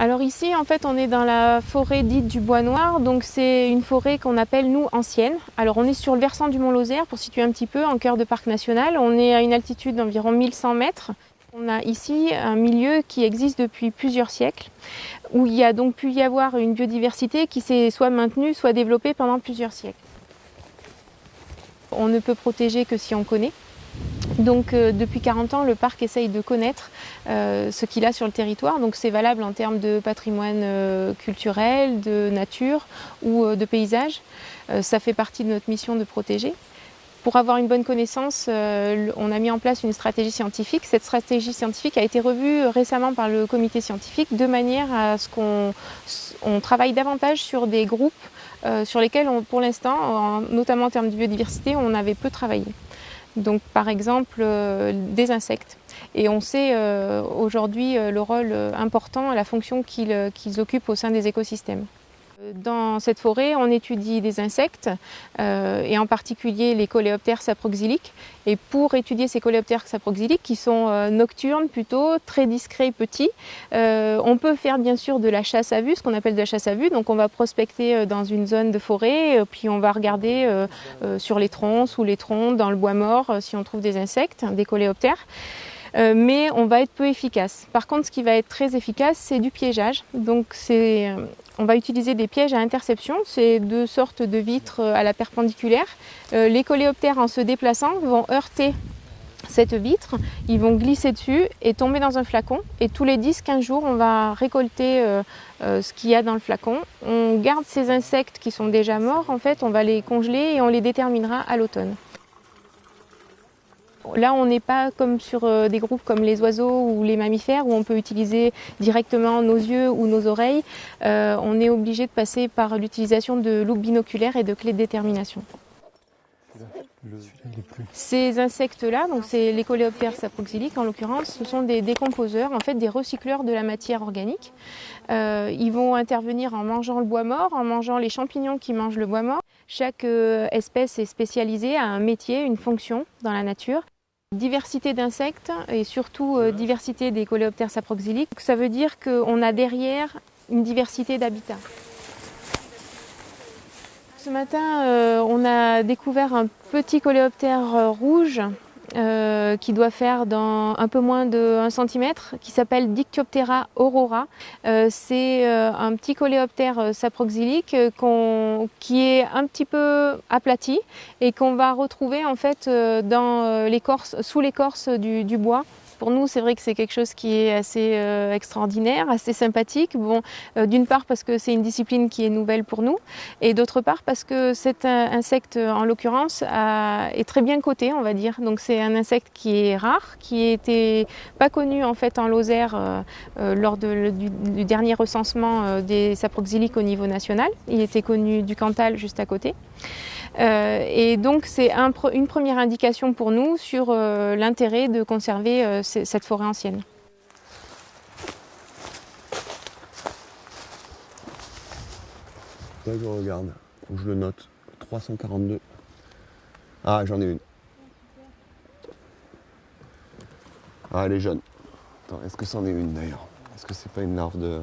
Alors ici, en fait, on est dans la forêt dite du Bois Noir, donc c'est une forêt qu'on appelle, nous, ancienne. Alors on est sur le versant du Mont Lozère, pour situer un petit peu, en cœur de parc national. On est à une altitude d'environ 1100 mètres. On a ici un milieu qui existe depuis plusieurs siècles, où il y a donc pu y avoir une biodiversité qui s'est soit maintenue, soit développée pendant plusieurs siècles. On ne peut protéger que si on connaît. Donc depuis 40 ans, le parc essaye de connaître ce qu'il a sur le territoire. Donc c'est valable en termes de patrimoine culturel, de nature ou de paysage. Ça fait partie de notre mission de protéger. Pour avoir une bonne connaissance, on a mis en place une stratégie scientifique. Cette stratégie scientifique a été revue récemment par le comité scientifique de manière à ce qu'on travaille davantage sur des groupes sur lesquels, pour l'instant, notamment en termes de biodiversité, on avait peu travaillé. Donc par exemple des insectes. Et on sait aujourd'hui le rôle important, la fonction qu'ils occupent au sein des écosystèmes. Dans cette forêt, on étudie des insectes et en particulier les coléoptères saproxyliques. Et pour étudier ces coléoptères saproxyliques qui sont nocturnes plutôt, très discrets, petits, on peut faire bien sûr de la chasse à vue, ce qu'on appelle de la chasse à vue. Donc on va prospecter dans une zone de forêt, puis on va regarder sur les troncs, sous les troncs, dans le bois mort, si on trouve des insectes, des coléoptères. Mais on va être peu efficace. Par contre, ce qui va être très efficace, c'est du piégeage. Donc on va utiliser des pièges à interception, c'est deux sortes de vitres à la perpendiculaire. Les coléoptères, en se déplaçant, vont heurter cette vitre, ils vont glisser dessus et tomber dans un flacon. Et tous les 10-15 jours, on va récolter ce qu'il y a dans le flacon. On garde ces insectes qui sont déjà morts, en fait, on va les congeler et on les déterminera à l'automne. Là, on n'est pas comme sur des groupes comme les oiseaux ou les mammifères où on peut utiliser directement nos yeux ou nos oreilles. On est obligé de passer par l'utilisation de loupes binoculaires et de clés de détermination. Ces insectes-là, donc c'est les coléoptères saproxyliques en l'occurrence, ce sont des décomposeurs, en fait des recycleurs de la matière organique. Ils vont intervenir en mangeant le bois mort, en mangeant les champignons qui mangent le bois mort. Chaque espèce est spécialisée à un métier, une fonction dans la nature. Diversité d'insectes et surtout diversité des coléoptères saproxyliques. Ça veut dire qu'on a derrière une diversité d'habitats. Ce matin, on a découvert un petit coléoptère rouge qui doit faire dans un peu moins de 1 cm, qui s'appelle Dictyoptera aurora. C'est un petit coléoptère saproxylique qui est un petit peu aplati et qu'on va retrouver en fait dans l'écorce, sous l'écorce du bois. Pour nous, c'est vrai que c'est quelque chose qui est assez extraordinaire, assez sympathique. Bon, d'une part parce que c'est une discipline qui est nouvelle pour nous, et d'autre part parce que cet insecte, en l'occurrence, est très bien coté, on va dire. Donc c'est un insecte qui est rare, qui n'était pas connu en fait en Lozère lors du dernier recensement des saproxyliques au niveau national. Il était connu du Cantal juste à côté. Et donc c'est une première indication pour nous sur l'intérêt de conserver cette forêt ancienne. Là je regarde, faut que je le note. 342. Ah, j'en ai une. Ah, elle est jeune. Attends, est-ce que c'en est une d'ailleurs? Est-ce que c'est pas une larve de...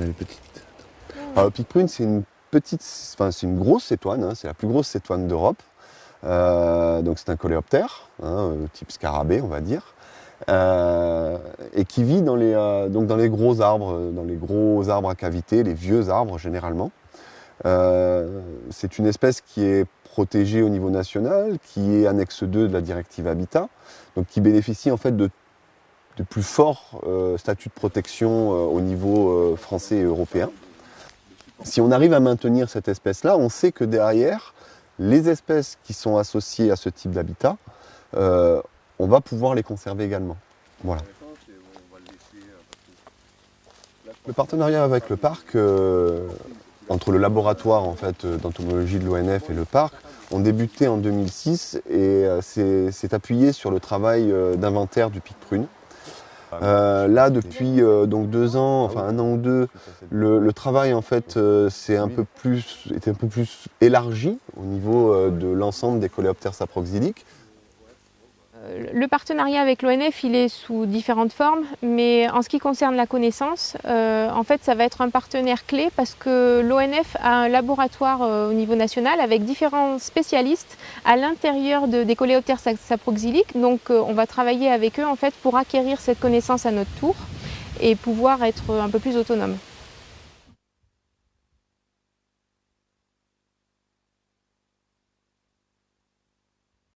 Elle est petite. Alors, le pic-prune, c'est une petite, enfin c'est une grosse cétoine, hein, c'est la plus grosse cétoine d'Europe. Donc c'est un coléoptère, hein, type scarabée, on va dire, et qui vit dans les gros arbres à cavité, les vieux arbres généralement. C'est une espèce qui est protégée au niveau national, qui est annexe 2 de la directive Habitat, donc qui bénéficie en fait de plus forts statuts de protection au niveau français et européen. Si on arrive à maintenir cette espèce-là, on sait que derrière, les espèces qui sont associées à ce type d'habitat, on va pouvoir les conserver également. Voilà. Le partenariat avec le parc, entre le laboratoire en fait, d'entomologie de l'ONF et le parc, ont débuté en 2006 et s'est appuyé sur le travail d'inventaire du pic-prune. Là, depuis donc 2 ans, enfin 1 an ou 2, le travail en fait était un peu plus élargi au niveau de l'ensemble des coléoptères saproxyliques. Le partenariat avec l'ONF, il est sous différentes formes, mais en ce qui concerne la connaissance, en fait, ça va être un partenaire clé parce que l'ONF a un laboratoire au niveau national avec différents spécialistes à l'intérieur des coléoptères saproxyliques. Donc, on va travailler avec eux en fait pour acquérir cette connaissance à notre tour et pouvoir être un peu plus autonome.